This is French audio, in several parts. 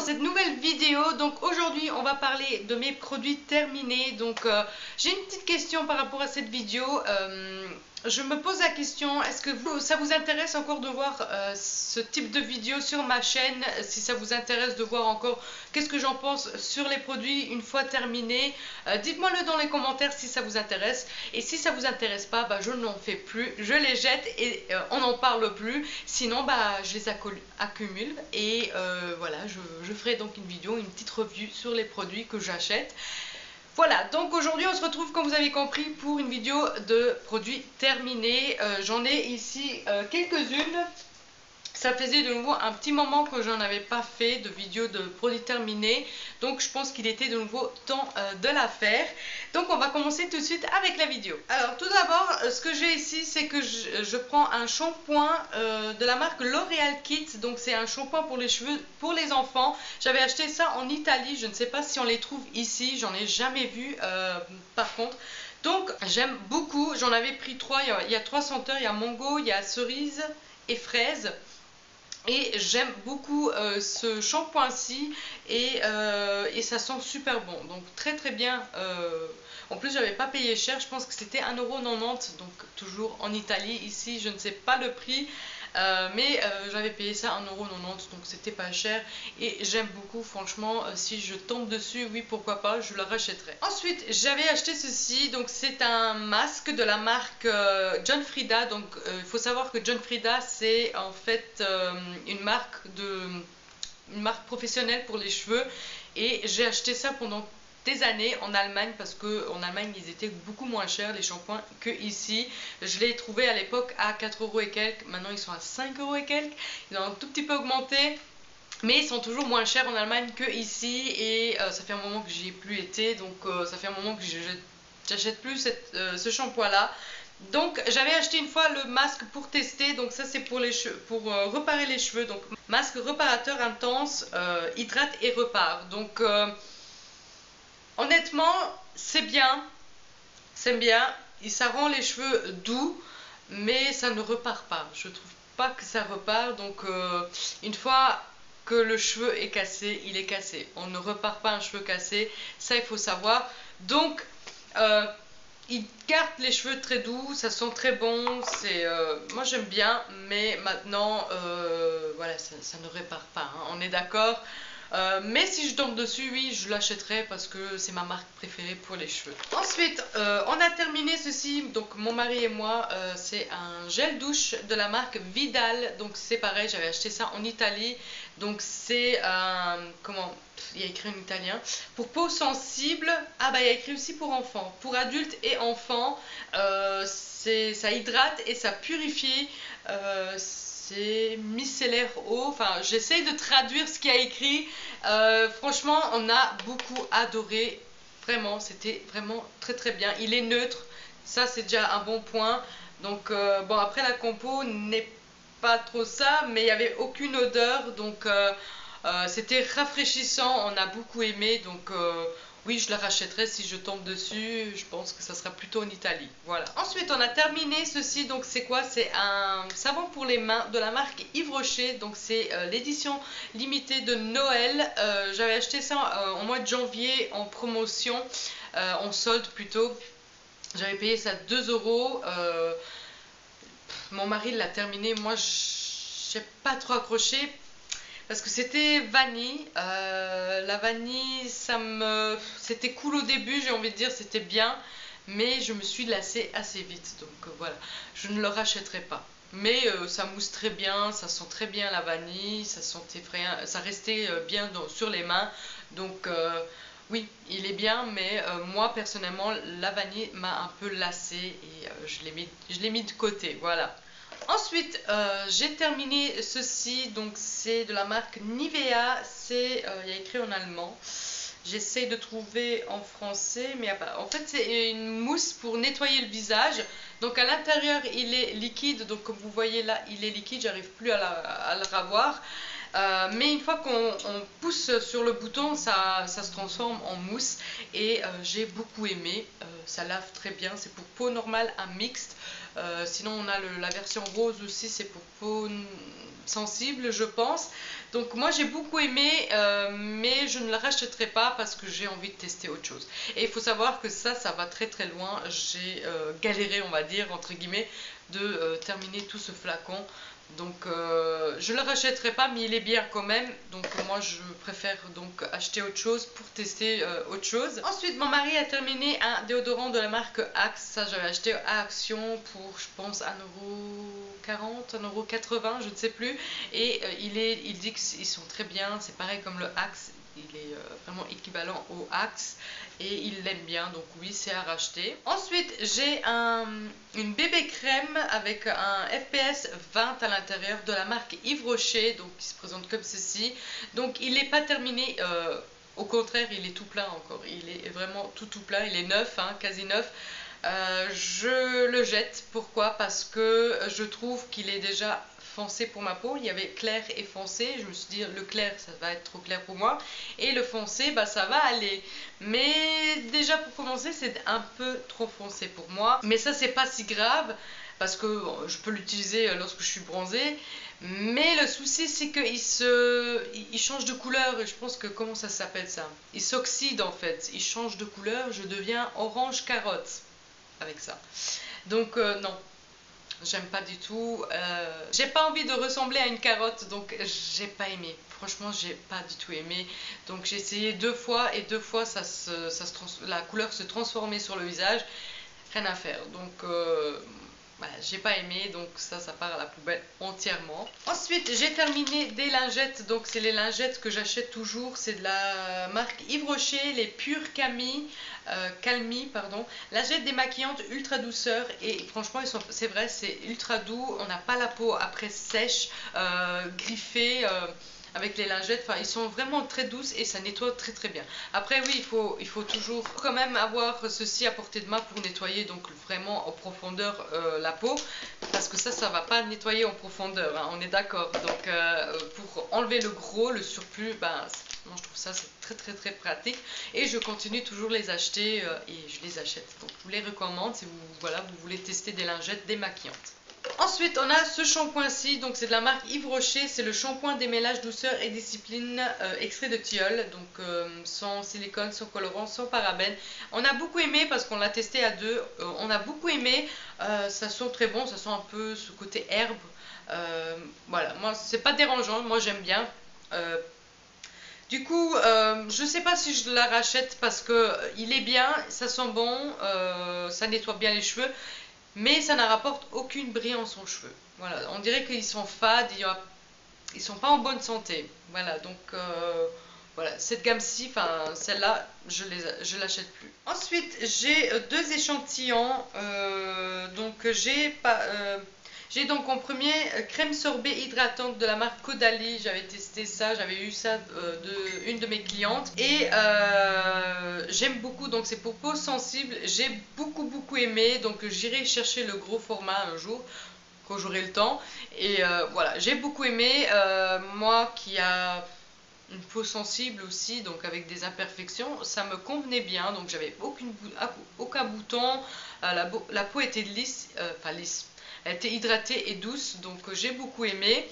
cette nouvelle vidéo. Donc aujourd'hui on va parler de mes produits terminés. Donc j'ai une petite question par rapport à cette vidéo. Je me pose la question, est-ce que ça vous intéresse encore de voir ce type de vidéo sur ma chaîne? Si ça vous intéresse de voir encore qu'est-ce que j'en pense sur les produits une fois terminés, dites-moi le dans les commentaires si ça vous intéresse. Et si ça vous intéresse pas, je n'en fais plus, je les jette et on n'en parle plus. Sinon je les accumule et voilà, je ferai donc une vidéo, une petite review sur les produits que j'achète. Voilà, donc aujourd'hui on se retrouve, comme vous avez compris, pour une vidéo de produits terminés. J'en ai ici quelques-unes. Ça faisait de nouveau un petit moment que j'en avais pas fait de vidéo de produits terminés. Donc je pense qu'il était de nouveau temps de la faire. Donc on va commencer tout de suite avec la vidéo. Alors tout d'abord, ce que j'ai ici, c'est que je prends un shampoing de la marque L'Oréal Kids. Donc c'est un shampoing pour les cheveux pour les enfants. J'avais acheté ça en Italie. Je ne sais pas si on les trouve ici. J'en ai jamais vu par contre. Donc j'aime beaucoup. J'en avais pris 3. Il y a 3 senteurs. Il y a mango, il y a cerise et fraise. Et j'aime beaucoup ce shampoing-ci et ça sent super bon. Donc très très bien. En plus j'avais pas payé cher, je pense que c'était 1,90 €. Donc toujours en Italie, ici je ne sais pas le prix. Mais j'avais payé ça 1,90 €, donc c'était pas cher et j'aime beaucoup, franchement. Si je tombe dessus, oui, pourquoi pas, je le rachèterai. Ensuite j'avais acheté ceci, donc c'est un masque de la marque John Frieda. Donc il faut savoir que John Frieda, c'est en fait une marque professionnelle pour les cheveux, et j'ai acheté ça pendant des années en Allemagne, parce que en Allemagne ils étaient beaucoup moins chers les shampoings que ici. Je les trouvais à l'époque à 4 € et quelques, maintenant ils sont à 5 € et quelques. Ils ont un tout petit peu augmenté, mais ils sont toujours moins chers en Allemagne que ici. Et ça fait un moment que j'y ai plus été, donc ça fait un moment que j'achète plus ce shampoing là. Donc j'avais acheté une fois le masque pour tester. Donc ça c'est pour les cheveux, pour réparer les cheveux. Donc masque réparateur intense, hydrate et repart. Donc honnêtement, c'est bien, ça rend les cheveux doux, mais ça ne repart pas. Je trouve pas que ça repart. Donc une fois que le cheveu est cassé, il est cassé. On ne repart pas un cheveu cassé, ça il faut savoir. Donc il garde les cheveux très doux, ça sent très bon. Moi j'aime bien, mais maintenant voilà, ça ne répare pas, hein, on est d'accord. Mais si je tombe dessus, oui, je l'achèterai parce que c'est ma marque préférée pour les cheveux. Ensuite, on a terminé ceci, donc mon mari et moi, c'est un gel douche de la marque Vidal. Donc c'est pareil, j'avais acheté ça en Italie. Donc c'est un, comment, il y a écrit en italien, pour peau sensible. Ah il y a écrit aussi pour enfants, pour adultes et enfants. Ça hydrate et ça purifie. C'est micellaire eau. Enfin, j'essaye de traduire ce qu'il y a écrit. Franchement, on a beaucoup adoré. Vraiment, c'était vraiment très très bien. Il est neutre, ça c'est déjà un bon point. Donc bon, après la compo n'est pas trop ça, mais il n'y avait aucune odeur. Donc c'était rafraîchissant, on a beaucoup aimé. Donc oui, je la rachèterai si je tombe dessus. Je pense que ça sera plutôt en Italie. Voilà. Ensuite, on a terminé ceci. Donc, c'est quoi? C'est un savon pour les mains de la marque Yves Rocher. Donc, c'est l'édition limitée de Noël. J'avais acheté ça en mois de janvier en promotion, en solde plutôt. J'avais payé ça 2 €. Mon mari l'a terminé. Moi, j'ai pas trop accroché, parce que c'était vanille. La vanille, c'était cool au début, j'ai envie de dire, c'était bien, mais je me suis lassée assez vite. Donc voilà, je ne le rachèterai pas. Mais ça mousse très bien, ça sent très bien la vanille, ça restait bien sur les mains. Donc oui, il est bien, mais moi personnellement, la vanille m'a un peu lassée et je l'ai mis de côté. Voilà. Ensuite, j'ai terminé ceci. Donc c'est de la marque Nivea. Il y a écrit en allemand. J'essaie de trouver en français, mais en fait c'est une mousse pour nettoyer le visage. Donc à l'intérieur il est liquide. Donc comme vous voyez là, il est liquide. J'arrive plus à le revoir. Mais une fois qu'on pousse sur le bouton, ça se transforme en mousse. Et j'ai beaucoup aimé. Ça lave très bien. C'est pour peau normale à mixte. Sinon on a la version rose aussi, c'est pour peau sensible je pense. Donc moi j'ai beaucoup aimé, mais je ne la rachèterai pas parce que j'ai envie de tester autre chose. Et il faut savoir que ça va très très loin. J'ai galéré, on va dire, entre guillemets, de terminer tout ce flacon. Donc je ne le rachèterai pas, mais il est bien quand même. Donc moi je préfère donc acheter autre chose pour tester autre chose. Ensuite mon mari a terminé un déodorant de la marque Axe. Ça j'avais acheté à Action pour je pense 1,40 €, 1,80 €, je ne sais plus. Et il dit qu'ils sont très bien. C'est pareil comme le Axe. Il est vraiment équivalent au Axe et il l'aime bien, donc oui, c'est à racheter. Ensuite j'ai une bébé crème avec un FPS 20 à l'intérieur de la marque Yves Rocher, donc qui se présente comme ceci. Donc il n'est pas terminé, au contraire il est tout plein encore, il est vraiment tout plein, il est neuf, hein, quasi neuf. Je le jette, pourquoi? Parce que je trouve qu'il est déjà foncé pour ma peau. Il y avait clair et foncé, je me suis dit le clair ça va être trop clair pour moi et le foncé bah ça va aller, mais déjà pour commencer c'est un peu trop foncé pour moi, mais ça c'est pas si grave parce que bon, je peux l'utiliser lorsque je suis bronzée, mais le souci c'est qu'il change de couleur et je pense que comment ça s'appelle ça, il s'oxyde en fait, il change de couleur, je deviens orange carotte avec ça, donc non, j'aime pas du tout. J'ai pas envie de ressembler à une carotte, donc j'ai pas aimé. Franchement, j'ai pas du tout aimé. Donc j'ai essayé 2 fois et 2 fois la couleur se transformait sur le visage. Rien à faire. Donc bah, j'ai pas aimé, donc ça part à la poubelle entièrement. Ensuite j'ai terminé des lingettes, donc c'est les lingettes que j'achète toujours, c'est de la marque Yves Rocher, les Pure Calmie, pardon, lingettes démaquillantes ultra douceur, et franchement c'est vrai, c'est ultra doux, on n'a pas la peau après sèche, griffée, avec les lingettes, enfin ils sont vraiment très douces et ça nettoie très très bien. Après oui, il faut toujours quand même avoir ceci à portée de main pour nettoyer donc vraiment en profondeur la peau, parce que ça va pas nettoyer en profondeur, hein, on est d'accord. Donc pour enlever le gros, le surplus, ben moi je trouve ça c'est très très très pratique et je continue toujours les acheter et je les achète. Donc je vous les recommande si vous voulez tester des lingettes démaquillantes. Ensuite on a ce shampoing-ci, donc c'est de la marque Yves Rocher, c'est le shampoing démêlage douceur et discipline extrait de tilleul, donc sans silicone, sans colorant, sans parabènes. On a beaucoup aimé parce qu'on l'a testé à deux, on a beaucoup aimé, ça sent très bon, ça sent un peu ce côté herbe, voilà, moi c'est pas dérangeant, moi j'aime bien. Du coup, je sais pas si je la rachète parce que il est bien, ça sent bon, ça nettoie bien les cheveux, mais ça ne rapporte aucune brillance aux cheveux. Voilà, on dirait qu'ils sont fades, ils sont pas en bonne santé. Voilà, donc voilà, cette gamme-ci, enfin celle-là, je l'achète plus. Ensuite, j'ai 2 échantillons. Donc j'ai donc en premier crème sorbet hydratante de la marque Caudalie. J'avais testé ça, j'avais eu ça une de mes clientes et j'aime beaucoup, donc c'est pour peau sensible. J'ai beaucoup aimé, donc j'irai chercher le gros format un jour quand j'aurai le temps. Et voilà, j'ai beaucoup aimé. Moi qui a une peau sensible aussi, donc avec des imperfections, ça me convenait bien, donc j'avais aucun bouton, la peau était lisse, enfin lisse, elle était hydratée et douce, donc j'ai beaucoup aimé.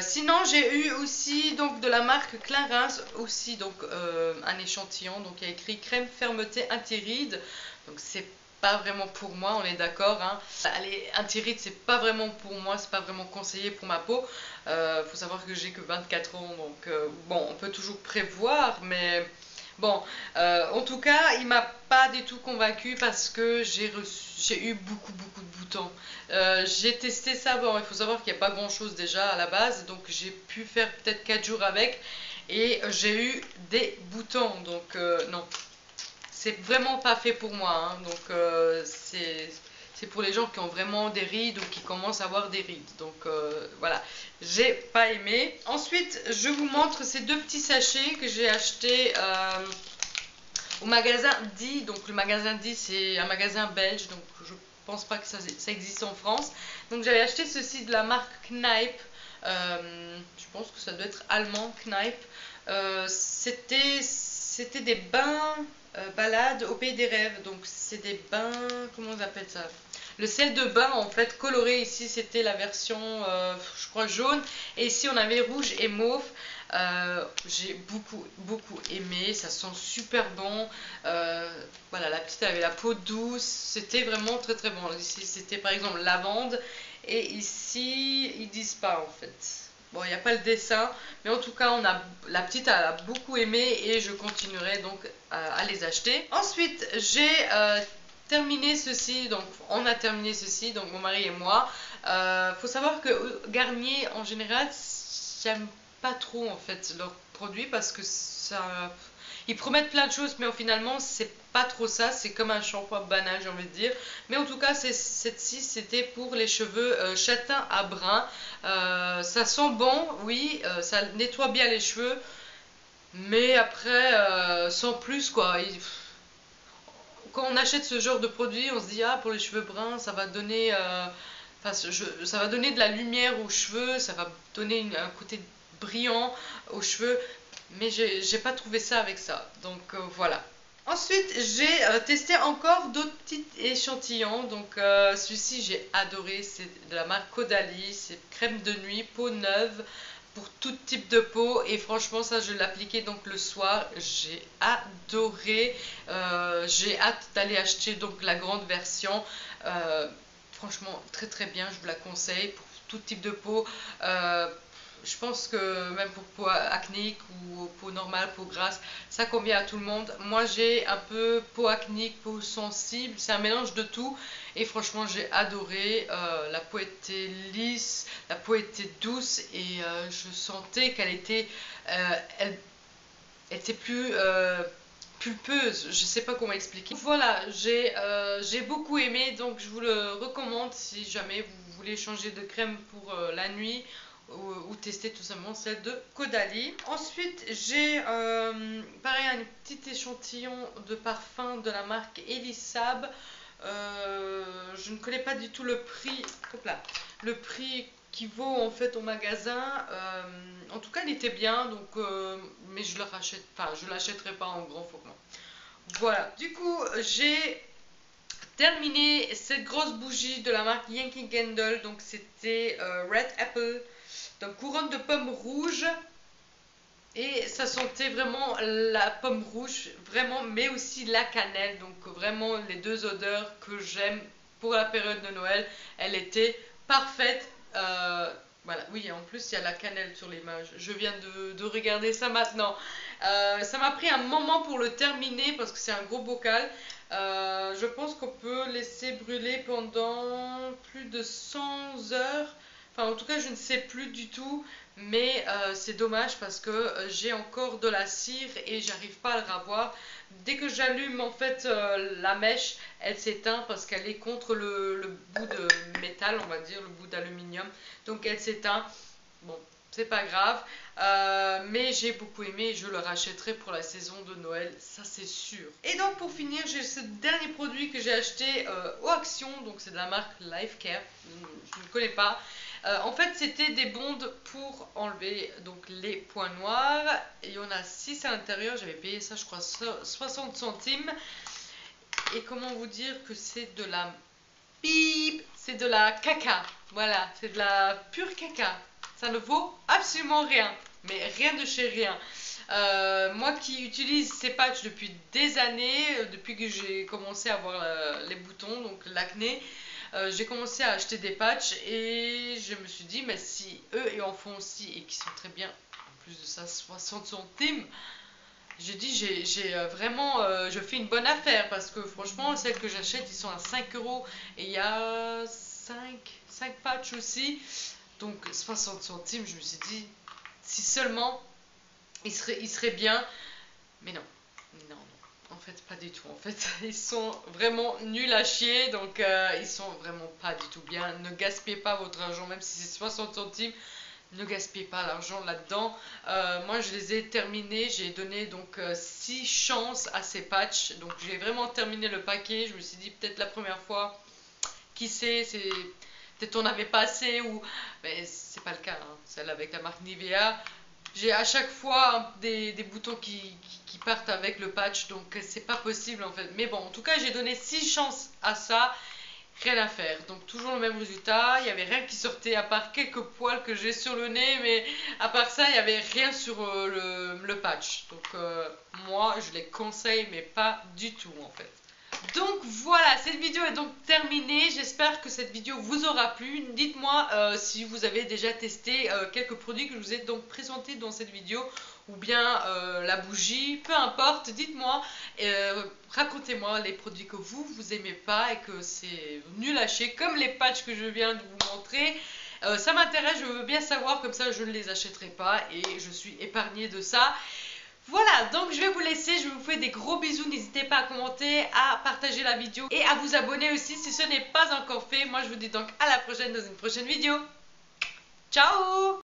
Sinon j'ai eu aussi donc de la marque Clarins aussi, donc un échantillon, donc il y a écrit crème fermeté anti-rides, donc c'est pas vraiment pour moi, on est d'accord, hein. Allez, anti-rides c'est pas vraiment pour moi, c'est pas vraiment conseillé pour ma peau. Faut savoir que j'ai que 24 ans, donc bon, on peut toujours prévoir, mais bon, en tout cas il m'a pas du tout convaincu parce que j'ai eu beaucoup de boutons. J'ai testé ça, bon il faut savoir qu'il n'y a pas grand chose déjà à la base, donc j'ai pu faire peut-être 4 jours avec et j'ai eu des boutons, donc non, c'est vraiment pas fait pour moi, hein. Donc c'est pour les gens qui ont vraiment des rides ou qui commencent à avoir des rides, donc voilà, j'ai pas aimé. Ensuite je vous montre ces 2 petits sachets que j'ai achetés au magasin D. Donc le magasin D c'est un magasin belge, donc je pense pas que ça existe en France. Donc j'avais acheté ceci de la marque Kneipp, je pense que ça doit être allemand, Kneipp. C'était des bains balades au pays des rêves, donc c'est des bains, comment on appelle ça, le sel de bain en fait coloré. Ici c'était la version je crois jaune, et ici on avait rouge et mauve. J'ai beaucoup aimé, ça sent super bon. Voilà, la petite avait la peau douce, c'était vraiment très bon. Ici c'était par exemple lavande, et ici ils disent pas en fait. Bon, il n'y a pas le dessin, mais en tout cas, la petite a beaucoup aimé, et je continuerai donc à les acheter. Ensuite, j'ai terminé ceci, donc on a terminé ceci, donc mon mari et moi. Faut savoir que Garnier, en général, j'aime pas trop en fait leurs produits, parce que ça... Ils promettent plein de choses, mais finalement, c'est pas trop ça. C'est comme un shampoing banal, j'ai envie de dire. Mais en tout cas, cette-ci, c'était pour les cheveux châtain à brun. Ça sent bon, oui. Ça nettoie bien les cheveux. Mais après, sans plus, quoi. Quand on achète ce genre de produit, on se dit, ah, pour les cheveux bruns, ça va donner... Enfin, ça va donner de la lumière aux cheveux. Ça va donner un côté brillant aux cheveux. Mais j'ai pas trouvé ça avec ça, donc voilà. Ensuite, j'ai testé encore d'autres petits échantillons. Donc celui-ci j'ai adoré, c'est de la marque Caudalie, c'est crème de nuit, peau neuve pour tout type de peau, et franchement ça je l'appliquais donc le soir, j'ai adoré. J'ai hâte d'aller acheter donc la grande version. Franchement très bien, je vous la conseille pour tout type de peau. Je pense que même pour peau acnéique ou peau normale, peau grasse, ça convient à tout le monde. Moi j'ai un peu peau acnéique, peau sensible, c'est un mélange de tout, et franchement j'ai adoré. La peau était lisse, la peau était douce, et je sentais qu'elle était, elle était plus pulpeuse, je sais pas comment expliquer. Voilà, j'ai beaucoup aimé, donc je vous le recommande si jamais vous voulez changer de crème pour la nuit, ou tester tout simplement celle de Caudalie. Ensuite, j'ai pareil un petit échantillon de parfum de la marque Elisab. Je ne connais pas du tout le prix. Hop là, le prix qui vaut en fait au magasin. En tout cas, il était bien, donc mais je le rachète, enfin, je l'achèterai pas en grand format. Voilà. Du coup, j'ai terminé cette grosse bougie de la marque Yankee Candle. Donc c'était Red Apple, donc couronne de pommes rouges, et ça sentait vraiment la pomme rouge, vraiment, mais aussi la cannelle. Donc vraiment les deux odeurs que j'aime pour la période de Noël. Elle était parfaite. Voilà, oui, en plus il y a la cannelle sur l'image. Je viens de regarder ça maintenant. Ça m'a pris un moment pour le terminer parce que c'est un gros bocal. Je pense qu'on peut laisser brûler pendant plus de 100 heures. Enfin, en tout cas, je ne sais plus du tout, mais c'est dommage parce que j'ai encore de la cire et j'arrive pas à le ravoir. Dès que j'allume en fait la mèche, elle s'éteint parce qu'elle est contre le bout de métal, on va dire, le bout d'aluminium. Donc elle s'éteint. Bon, c'est pas grave, mais j'ai beaucoup aimé et je le rachèterai pour la saison de Noël, ça c'est sûr. Et donc pour finir, j'ai ce dernier produit que j'ai acheté au Action, donc c'est de la marque Life Care, je ne connais pas. En fait, c'était des bondes pour enlever donc les points noirs. Il y en a 6 à l'intérieur. J'avais payé ça, je crois, 60 centimes. Et comment vous dire que c'est de la pipe, c'est de la caca. Voilà, c'est de la pure caca. Ça ne vaut absolument rien, mais rien de chez rien. Moi qui utilise ces patchs depuis des années, depuis que j'ai commencé à avoir les boutons, donc l'acné, j'ai commencé à acheter des patchs, et je me suis dit, mais si eux en font aussi et qui sont très bien, en plus de ça 60 centimes, j'ai dit j'ai vraiment, je fais une bonne affaire, parce que franchement celles que j'achète ils sont à 5 euros, et il y a 5 patchs aussi, donc 60 centimes, je me suis dit si seulement il serait bien, mais non. En fait, pas du tout. En fait, ils sont vraiment nuls à chier. Donc, ils sont vraiment pas du tout bien. Ne gaspillez pas votre argent, même si c'est 60 centimes. Ne gaspillez pas l'argent là-dedans. Moi, je les ai terminés. J'ai donné donc 6 chances à ces patchs. Donc, j'ai vraiment terminé le paquet. Je me suis dit, peut-être la première fois, qui sait, peut-être on n'avait pas assez. Mais c'est pas le cas. Hein. Celle avec la marque Nivea. J'ai à chaque fois des boutons qui partent avec le patch, donc c'est pas possible en fait. Mais bon, en tout cas, j'ai donné 6 chances à ça, rien à faire. Donc toujours le même résultat, il n'y avait rien qui sortait à part quelques poils que j'ai sur le nez, mais à part ça, il n'y avait rien sur le patch. Donc moi, je les conseille, mais pas du tout en fait. Donc voilà, cette vidéo est donc terminée. J'espère que cette vidéo vous aura plu. Dites-moi si vous avez déjà testé quelques produits que je vous ai donc présentés dans cette vidéo, ou bien la bougie, peu importe. Dites-moi, racontez-moi les produits que vous aimez pas et que c'est nul à chier, comme les patchs que je viens de vous montrer. Ça m'intéresse, je veux bien savoir, comme ça je ne les achèterai pas et je suis épargnée de ça. Voilà, donc je vais vous laisser, je vous fais des gros bisous, n'hésitez pas à commenter, à partager la vidéo et à vous abonner aussi si ce n'est pas encore fait. Moi je vous dis donc à la prochaine dans une prochaine vidéo. Ciao!